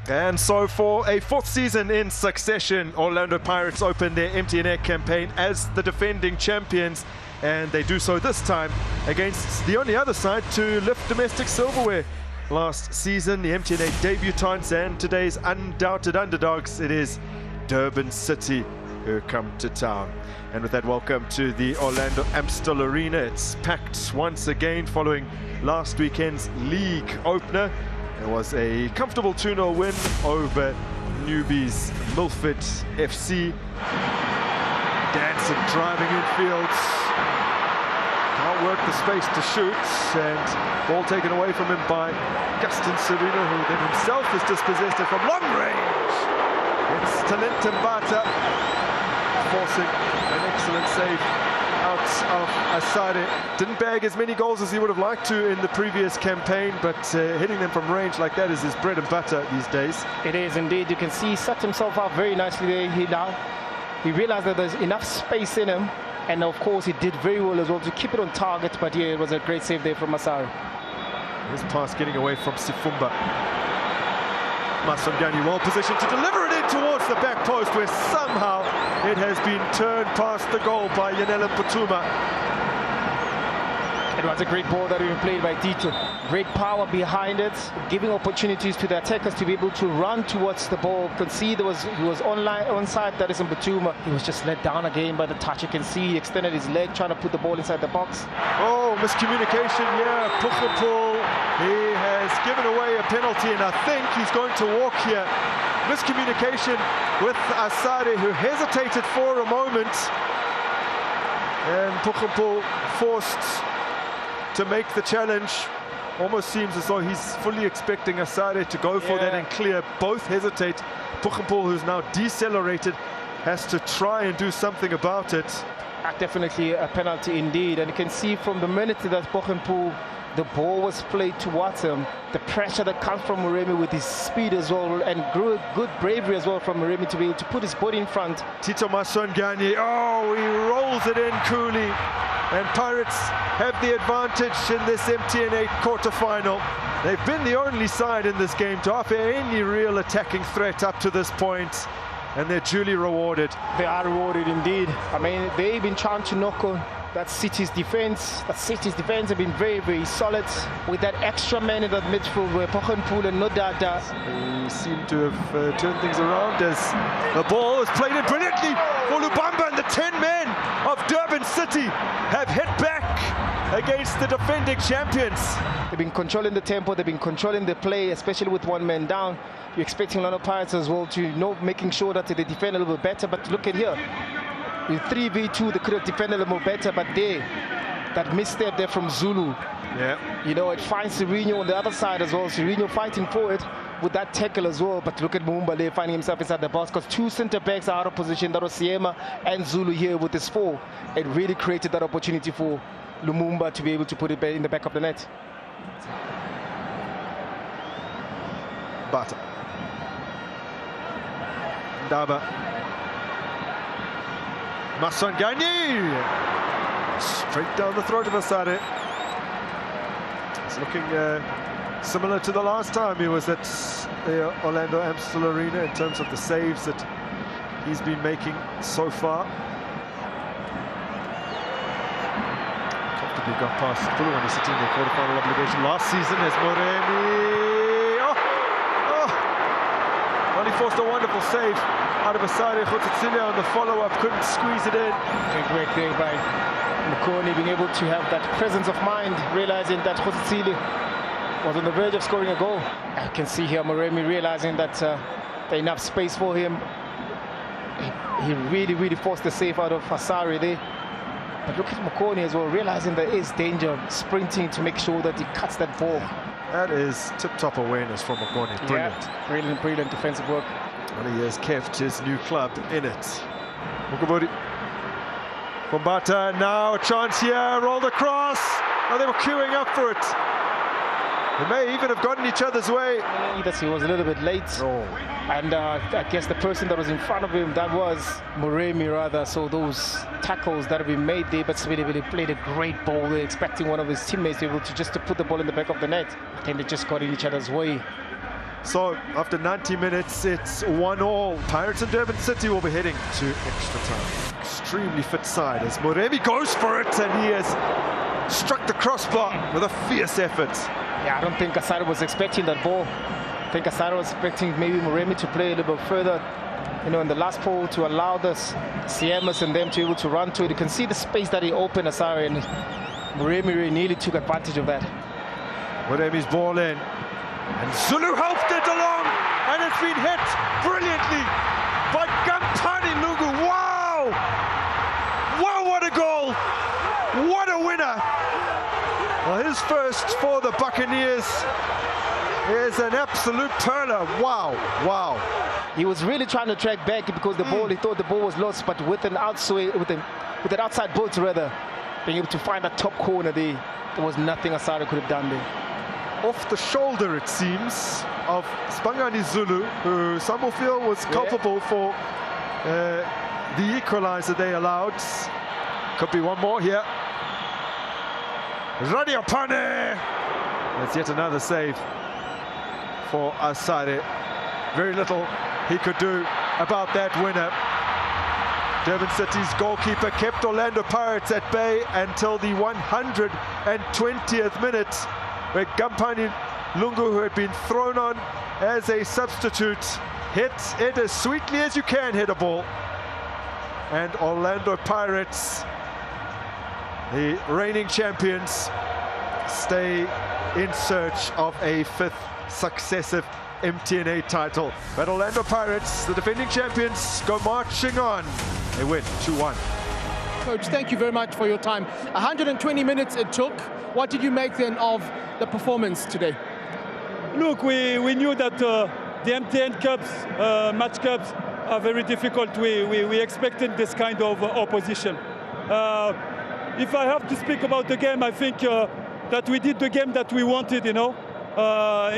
And so for a fourth season in succession, Orlando Pirates open their empty net campaign as the defending champions, and they do so this time against the only other side to lift domestic silverware. Last season, the empty net debutants, and today's undoubted underdogs, it is Durban City who come to town. And with that, welcome to the Orlando Amstel Arena. It's packed once again following last weekend's league opener. It was a comfortable 2-0 win over newbies Milford FC. Dancing, driving infield. Can't work the space to shoot, and ball taken away from him by Gaston Serino, who then himself is dispossessed it from long range. It's Talent Mbata forcing an excellent save out of Asade. Didn't bag as many goals as he would have liked to in the previous campaign, but hitting them from range like that is his bread and butter these days. It is indeed. You can see he set himself up very nicely there. He realized that there's enough space in him, and of course he did very well as well to keep it on target. But yeah, it was a great save there from Masari. His pass getting away from Sifumba. Masongani well positioned to deliver it in towards the back post, where somehow it has been turned past the goal by Yanela Putuma. It was a great ball that had been played by Dito. Great power behind it, giving opportunities to the attackers to be able to run towards the ball. You can see he was onside, that is in Putuma. He was just let down again by the touch. You can see he extended his leg trying to put the ball inside the box. Oh, miscommunication here. Puchapul, he has given away a penalty, and I think he's going to walk here. Miscommunication with Asade, who hesitated for a moment, and Puchapul forced to make the challenge. Almost seems as though he's fully expecting Asade to go for that and clear. Both hesitate. Puchapul, who's now decelerated, has to try and do something about it. Definitely a penalty indeed, and you can see from the minute that Puchapul, the ball was played towards him, the pressure that comes from Moremi with his speed as well, and good bravery as well from Moremi to be able to put his body in front. Tito Masongani, oh, he rolls it in coolly, and Pirates have the advantage in this MTN8 quarterfinal. They've been the only side in this game to offer any real attacking threat up to this point, and they're duly rewarded. They are rewarded indeed. I mean, they've been trying to knock on that City's defense. That City's defense have been very, very solid with that extra man in that midfield where Puchapul and Nodada. They seem to have turned things around as the ball is played in brilliantly for Lubamba, and the 10 men of Durban City have hit back against the defending champions. They've been controlling the tempo, they've been controlling the play, especially with one man down. You're expecting Orlando Pirates as well to making sure that they defend a little bit better, but look at here. In 3v2, they could have defended a little more better, but that misstep there from Zulu. Yeah. You know, it finds Serino on the other side as well. Serino fighting for it with that tackle as well. But look at Mumbale finding himself inside the box, because two centre-backs are out of position. That was Siema and Zulu here with his 4. It really created that opportunity for Lumumba to be able to put it in the back of the net. Bata. Ndaba. Masongani! Straight down the throat of Asade. It's looking similar to the last time he was at the Orlando Amstel Arena in terms of the saves that he's been making so far. Comfortably got past Pulu when he's sitting in the quarterfinal obligation last season as Moremi. Only forced a wonderful save out of Asade. Khotsitsilia on the follow-up, couldn't squeeze it in. A great day by Mukoni, being able to have that presence of mind, realizing that Khotsitsilia was on the verge of scoring a goal. I can see here Moremi realizing that there's enough space for him. He really forced the save out of Asare there. But look at Mukoni as well, realizing there is danger, sprinting to make sure that he cuts that ball. That is tip-top awareness from Mukoni. Brilliant. Yeah, brilliant defensive work. And he has kept his new club in it. Mukabudi. Bombata, now a chance here, rolled across. Oh, they were queuing up for it. They may even have gotten each other's way. He was a little bit late. And I guess the person that was in front of him, that was Moremi rather. So those tackles that have been made there, but really played a great ball. They're expecting one of his teammates to be able to just to put the ball in the back of the net. I think they just got in each other's way. So after 90 minutes, it's 1-1. Pirates and Durban City will be heading to extra time. Extremely fit side as Moremi goes for it, and he has struck the crossbar with a fierce effort. Yeah, I don't think Asare was expecting that ball. I think Asare was expecting maybe Moremi to play a little bit further, you know, in the last pole to allow this Siemas and them to be able to run to it. You can see the space that he opened, Asare, and Moremi nearly took advantage of that. Moremi's ball in, and Zulu helped it along, and it's been hit brilliantly by Gampani Lungu. Wow! Wow, what a goal! What a winner! Well, his first for the Buccaneers is an absolute perler. Wow, wow. He was really trying to track back because the ball, he thought the ball was lost, but with an outside boot rather, being able to find that top corner there was nothing Asare could have done there. Off the shoulder, it seems, of Spangani Zulu, who some will feel was culpable for the equalizer they allowed. Could be one more here. Radiapane! That's yet another save for Asare. Very little he could do about that winner. Durban City's goalkeeper kept Orlando Pirates at bay until the 120th minute, where Gampani Lungu, who had been thrown on as a substitute, hit it as sweetly as you can hit a ball. And Orlando Pirates, the reigning champions, stay in search of a 5th successive MTNA title. But Orlando Pirates, the defending champions, go marching on. They win 2-1. Coach, thank you very much for your time. 120 minutes it took. What did you make then of the performance today? Look, we knew that the MTN Cups, match cups, are very difficult. We expected this kind of opposition. If I have to speak about the game, I think that we did the game that we wanted, you know,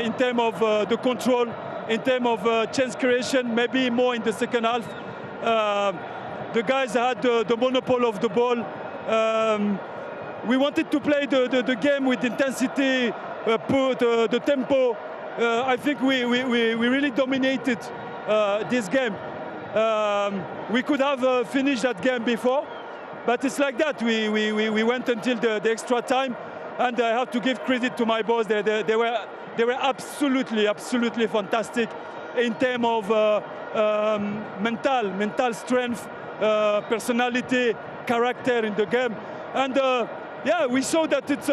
in terms of the control, in terms of chance creation, maybe more in the second half. The guys had the monopoly of the ball. We wanted to play the game with intensity, the tempo. I think we really dominated this game. We could have finished that game before, but it's like that. We went until the extra time, and I have to give credit to my boys. They were absolutely fantastic in terms of mental strength, personality, character in the game. And yeah, we saw that it's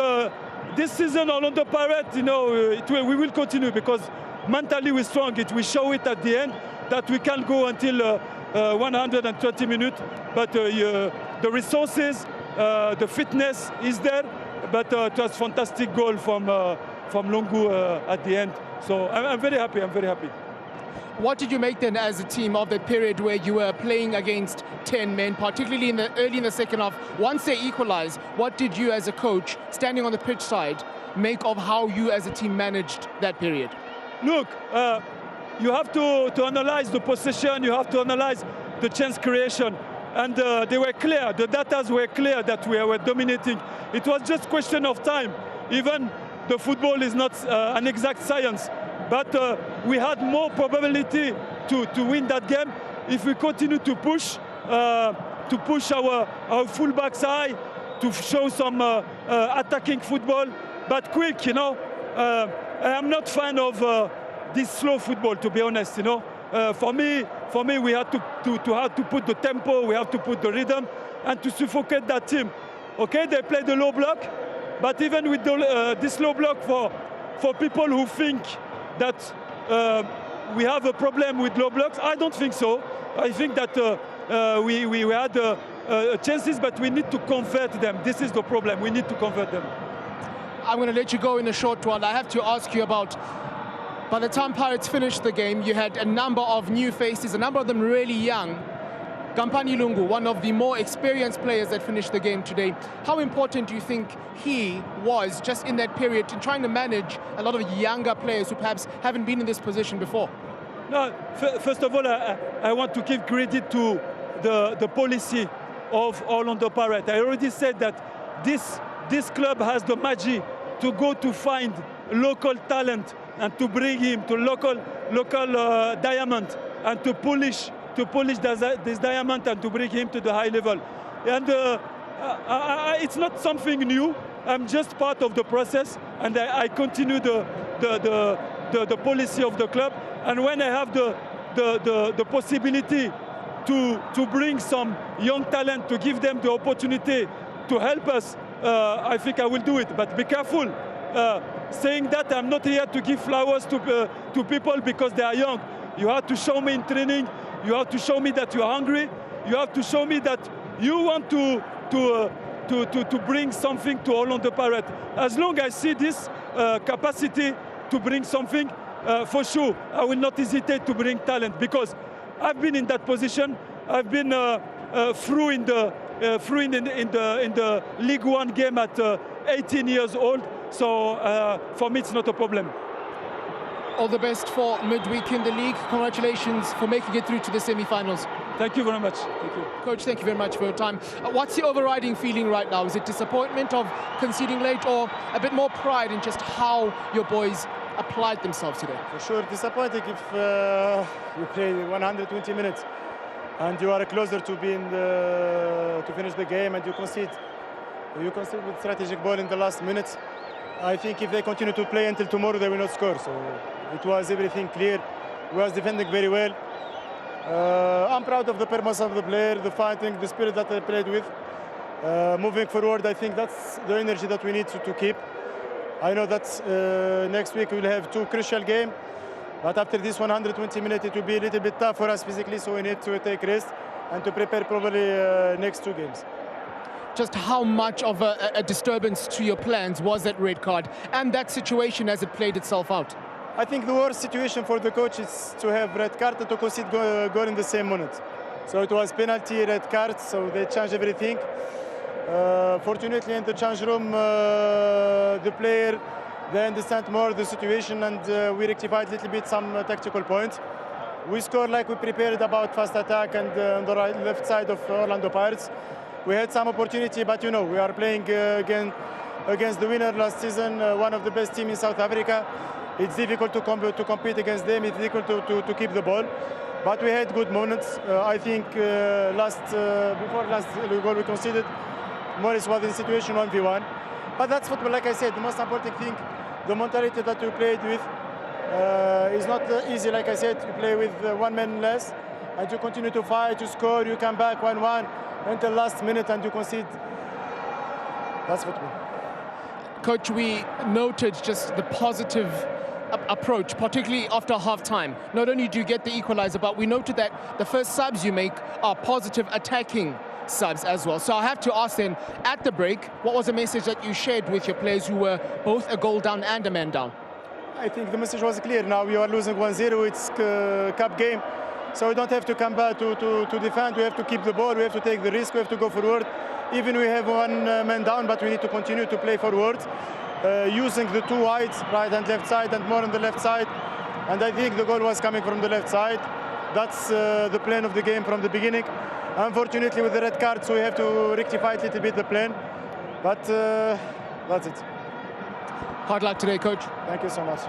this season Orlando Pirates, you know, we will continue because mentally we're strong. We show it at the end that we can go until 120 minutes, but the resources, the fitness is there. But it was fantastic goal from Lungu at the end. So I'm very happy. I'm very happy. What did you make then as a team of the period where you were playing against 10 men, particularly early in the second half? Once they equalized, what did you as a coach, standing on the pitch side, make of how you as a team managed that period? Look, you have to analyze the possession, you have to analyze the chance creation. And they were clear, the data were clear that we were dominating. It was just question of time. Even the football is not an exact science. But we had more probability to win that game if we continue to push our fullbacks high, to show some attacking football, but quick, you know. I'm not fan of this slow football, to be honest, you know. For me, we had to have to put the tempo, we have to put the rhythm, and to suffocate that team. Okay, they play the low block, but even with this low block, for people who think that we have a problem with low blocks, I don't think so. I think that we had chances, but we need to convert them. This is the problem. We need to convert them. I'm going to let you go in a short while. I have to ask you about, by the time Pirates finished the game, you had a number of new faces, a number of them really young. Gampani Lungu, one of the more experienced players that finished the game today. How important do you think he was just in that period in trying to manage a lot of younger players who perhaps haven't been in this position before? No, first of all, I want to give credit to the policy of Orlando Pirates. I already said that this club has the magic to go to find local talent and to bring him to local diamond and to polish this diamond and to bring him to the high level. And it's not something new. I'm just part of the process, and I continue the policy of the club. And when I have the possibility to bring some young talent, to give them the opportunity to help us, I think I will do it. But be careful. Saying that, I'm not here to give flowers to people because they are young. You have to show me in training. You have to show me that you're hungry. You have to show me that you want to bring something to Orlando Pirates. As long as I see this capacity to bring something, for sure, I will not hesitate to bring talent, because I've been in that position. I've been through in the League One game at 18 years old. So for me, it's not a problem. All the best for midweek in the league. Congratulations for making it through to the semi-finals. Thank you very much. Thank you. Coach, thank you very much for your time. What's the overriding feeling right now? Is it disappointment of conceding late, or a bit more pride in just how your boys applied themselves today? For sure, disappointing if you play 120 minutes and you are closer to being to finish the game and you concede with strategic ball in the last minutes. I think if they continue to play until tomorrow, they will not score. So it was everything clear. We was defending very well. I'm proud of the performance of the player, the fighting, the spirit that they played with. Moving forward, I think that's the energy that we need to keep. I know that next week we'll have 2 crucial games, but after this 120 minutes, it will be a little bit tough for us physically, so we need to take rest and to prepare probably next 2 games. Just how much of a disturbance to your plans was that red card and that situation as it played itself out? I think the worst situation for the coach is to have red card and to concede goal in the same minute. So it was penalty, red card, so they changed everything. Fortunately, in the change room, the player, they understand more the situation, and we rectified a little bit some tactical points. We scored like we prepared about fast attack and on the left side of Orlando Pirates. We had some opportunity, but you know, we are playing against the winner last season, one of the best teams in South Africa. It's difficult to compete against them. It's difficult to keep the ball. But we had good moments. I think before last goal we conceded, Morris was in situation 1v1. But that's football, like I said. The most important thing, the mentality that we played with is not easy. Like I said, you play with 1 man less, and you continue to fight, you score, you come back 1-1 until last minute, and you concede. That's football. Coach, we noted just the positive approach, particularly after half-time. Not only do you get the equalizer, but we noted that the first subs you make are positive attacking subs as well. So I have to ask then, at the break, what was the message that you shared with your players who were both a goal down and a man down? I think the message was clear. Now we are losing 1-0, it's a cup game. So we don't have to come back to defend. We have to keep the ball, we have to take the risk, we have to go forward. Even we have 1 man down, but we need to continue to play forward. Using the 2 wides, right and left side, and more on the left side. And I think the goal was coming from the left side. That's the plan of the game from the beginning. Unfortunately, with the red cards, we have to rectify a little bit the plan. But that's it. Hard luck today, Coach. Thank you so much.